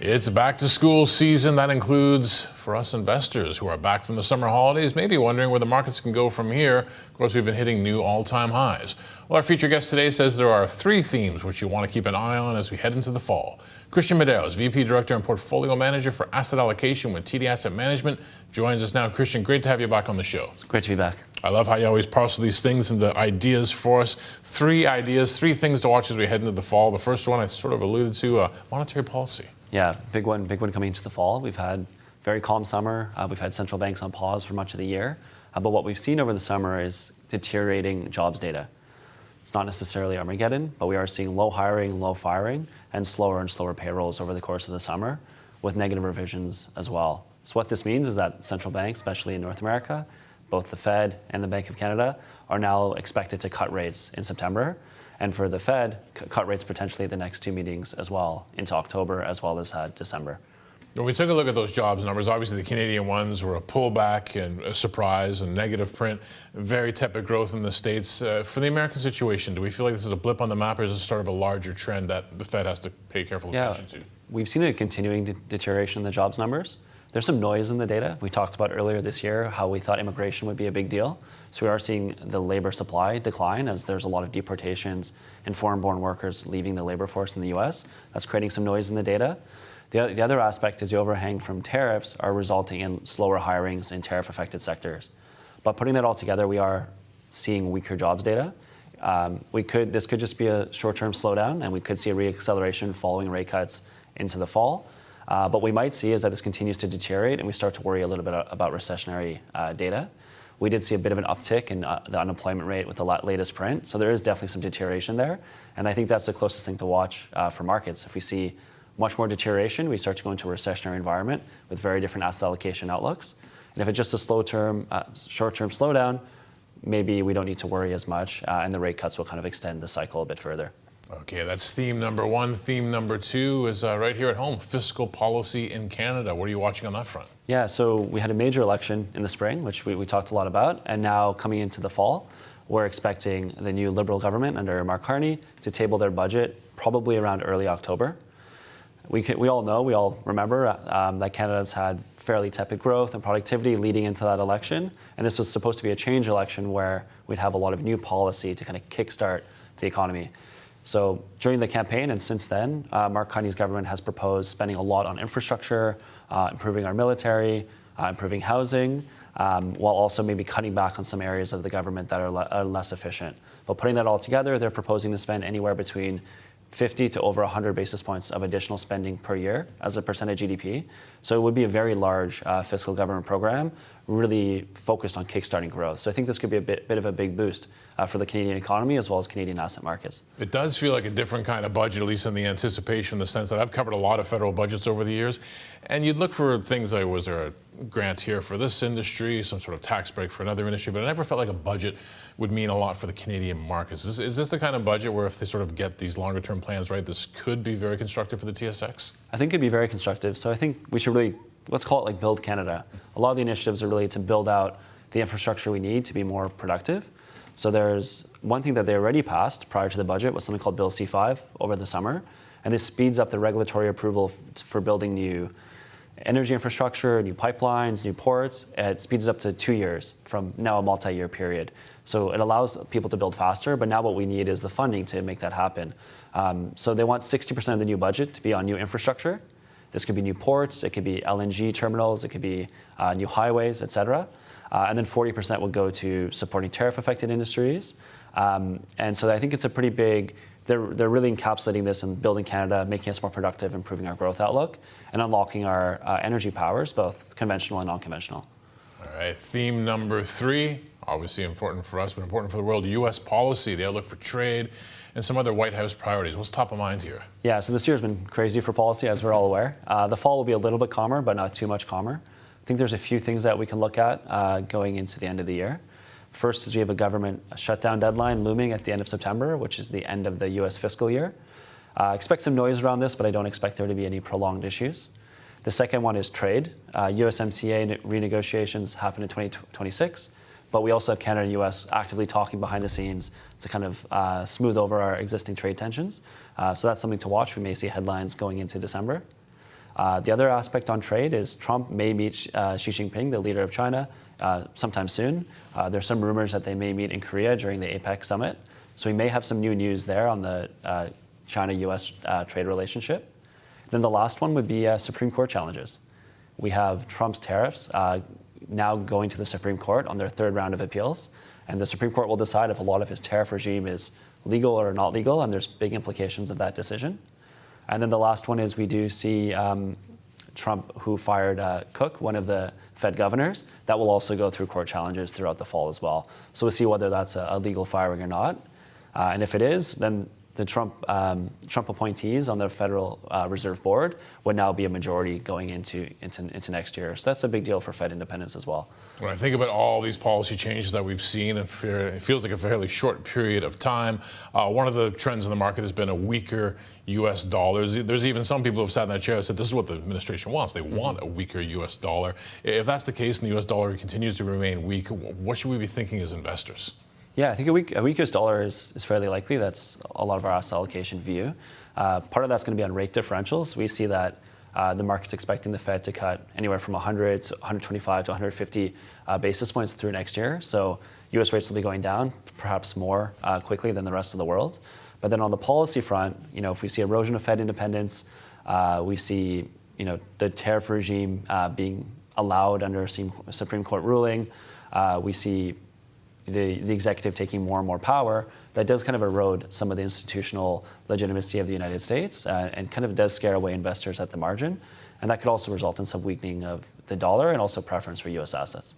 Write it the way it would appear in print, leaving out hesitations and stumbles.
It's back to school season. That includes for us investors who are back from the summer holidays, maybe wondering where the markets can go from here. Of course, we've been hitting new all-time highs. Well, our featured guest today says there are three themes which you want to keep an eye on as we head into the fall. Christian Medeiros, VP Director and Portfolio Manager for Asset Allocation with TD Asset Management, joins us now. Christian, great to have you back on the show. It's great to be back. I love how you always parcel these things into ideas for us. Three things to watch as we head into the fall. The first one I sort of alluded to, monetary policy. Yeah, big one coming into the fall. We've had very calm summer. We've had central banks on pause for much of the year. But what we've seen over the summer is deteriorating jobs data. It's not necessarily Armageddon, but we are seeing low hiring, low firing, and slower payrolls over the course of the summer with negative revisions as well. So what this means is that central banks, especially in North America, both the Fed and the Bank of Canada, are now expected to cut rates in September. And for the Fed, cut rates potentially at the next two meetings as well, into October as well as December. When we took a look at those jobs numbers, obviously the Canadian ones were a pullback and a surprise and negative print, very tepid growth in the States. For the American situation, do we feel like this is a blip on the map, or is this sort of a larger trend that the Fed has to pay careful attention to? We've seen a continuing deterioration in the jobs numbers. There's some noise in the data. We talked about earlier this year how we thought immigration would be a big deal. So we are seeing the labor supply decline as there's a lot of deportations and foreign-born workers leaving the labor force in the US. That's creating some noise in the data. The other aspect is the overhang from tariffs are resulting in slower hirings in tariff-affected sectors. But putting that all together, we are seeing weaker jobs data. This could just be a short-term slowdown, and we could see a reacceleration following rate cuts into the fall. But we might see is that this continues to deteriorate and we start to worry a little bit about recessionary data. We did see a bit of an uptick in the unemployment rate with the latest print. So there is definitely some deterioration there. And I think that's the closest thing to watch for markets. If we see much more deterioration, we start to go into a recessionary environment with very different asset allocation outlooks. And if it's just a short-term slowdown, maybe we don't need to worry as much and the rate cuts will kind of extend the cycle a bit further. Okay, that's theme number one. Theme number two is right here at home, fiscal policy in Canada. What are you watching on that front? Yeah, so we had a major election in the spring, which we talked a lot about, and now coming into the fall, we're expecting the new Liberal government under Mark Carney to table their budget probably around early October. We all remember that Canada's had fairly tepid growth and productivity leading into that election, and this was supposed to be a change election where we'd have a lot of new policy to kind of kickstart the economy. So during the campaign and since then, Mark Carney's government has proposed spending a lot on infrastructure, improving our military, improving housing, while also maybe cutting back on some areas of the government that are less efficient. But putting that all together, they're proposing to spend anywhere between 50 to over 100 basis points of additional spending per year as a percent of GDP. So it would be a very large fiscal government program, really focused on kickstarting growth. So I think this could be a bit of a big boost for the Canadian economy as well as Canadian asset markets. It does feel like a different kind of budget, at least in the anticipation, in the sense that I've covered a lot of federal budgets over the years, and you'd look for things like, was there a grant here for this industry, some sort of tax break for another industry, but I never felt like a budget would mean a lot for the Canadian markets. Is this the kind of budget where if they sort of get these longer term plans right, this could be very constructive for the TSX? I think it'd be very constructive. So I think we should really, let's call it like Build Canada. A lot of the initiatives are really to build out the infrastructure we need to be more productive. So there's one thing that they already passed prior to the budget was something called Bill C5 over the summer. And this speeds up the regulatory approval for building new energy infrastructure, new pipelines, new ports. It speeds up to 2 years from now a multi-year period. So it allows people to build faster, but now what we need is the funding to make that happen. So they want 60% of the new budget to be on new infrastructure. This could be new ports, it could be LNG terminals, it could be new highways, et cetera. And then 40% will go to supporting tariff-affected industries. And so I think it's a pretty big, they're really encapsulating this in building Canada, making us more productive, improving our growth outlook, and unlocking our energy powers, both conventional and non-conventional. All right, theme number three, obviously important for us, but important for the world, U.S. policy, the outlook for trade, and some other White House priorities. What's top of mind here? Yeah, so this year's been crazy for policy, as we're all aware. The fall will be a little bit calmer, but not too much calmer. I think there's a few things that we can look at going into the end of the year. First is we have a government shutdown deadline looming at the end of September, which is the end of the U.S. fiscal year. Expect some noise around this, but I don't expect there to be any prolonged issues. The second one is trade. USMCA renegotiations happen in 2026, but we also have Canada and U.S. actively talking behind the scenes to kind of smooth over our existing trade tensions. So that's something to watch. We may see headlines going into December. The other aspect on trade is Trump may meet Xi Jinping, the leader of China, sometime soon. There's some rumors that they may meet in Korea during the APEC summit. So we may have some new news there on the China-US trade relationship. Then the last one would be Supreme Court challenges. We have Trump's tariffs now going to the Supreme Court on their third round of appeals. And the Supreme Court will decide if a lot of his tariff regime is legal or not legal, and there's big implications of that decision. And then the last one is we do see Trump, who fired Cook, one of the Fed governors. That will also go through court challenges throughout the fall as well. So we'll see whether that's a legal firing or not. And if it is, then the Trump appointees on the Federal Reserve Board would now be a majority going into next year. So that's a big deal for Fed independence as well. When I think about all these policy changes that we've seen, it feels like a fairly short period of time. One of the trends in the market has been a weaker U.S. dollar. There's even some people who have sat in that chair and said this is what the administration wants. They want a weaker U.S. dollar. If that's the case and the U.S. dollar continues to remain weak, what should we be thinking as investors? Yeah, I think a weak US dollar is fairly likely. That's a lot of our asset allocation view. Part of that's going to be on rate differentials. We see that the market's expecting the Fed to cut anywhere from 100 to 125 to 150 basis points through next year. So US rates will be going down, perhaps more quickly than the rest of the world. But then on the policy front, if we see erosion of Fed independence, we see the tariff regime being allowed under a Supreme Court ruling, we see the executive taking more and more power, that does kind of erode some of the institutional legitimacy of the United States and kind of does scare away investors at the margin. And that could also result in some weakening of the dollar and also preference for US assets.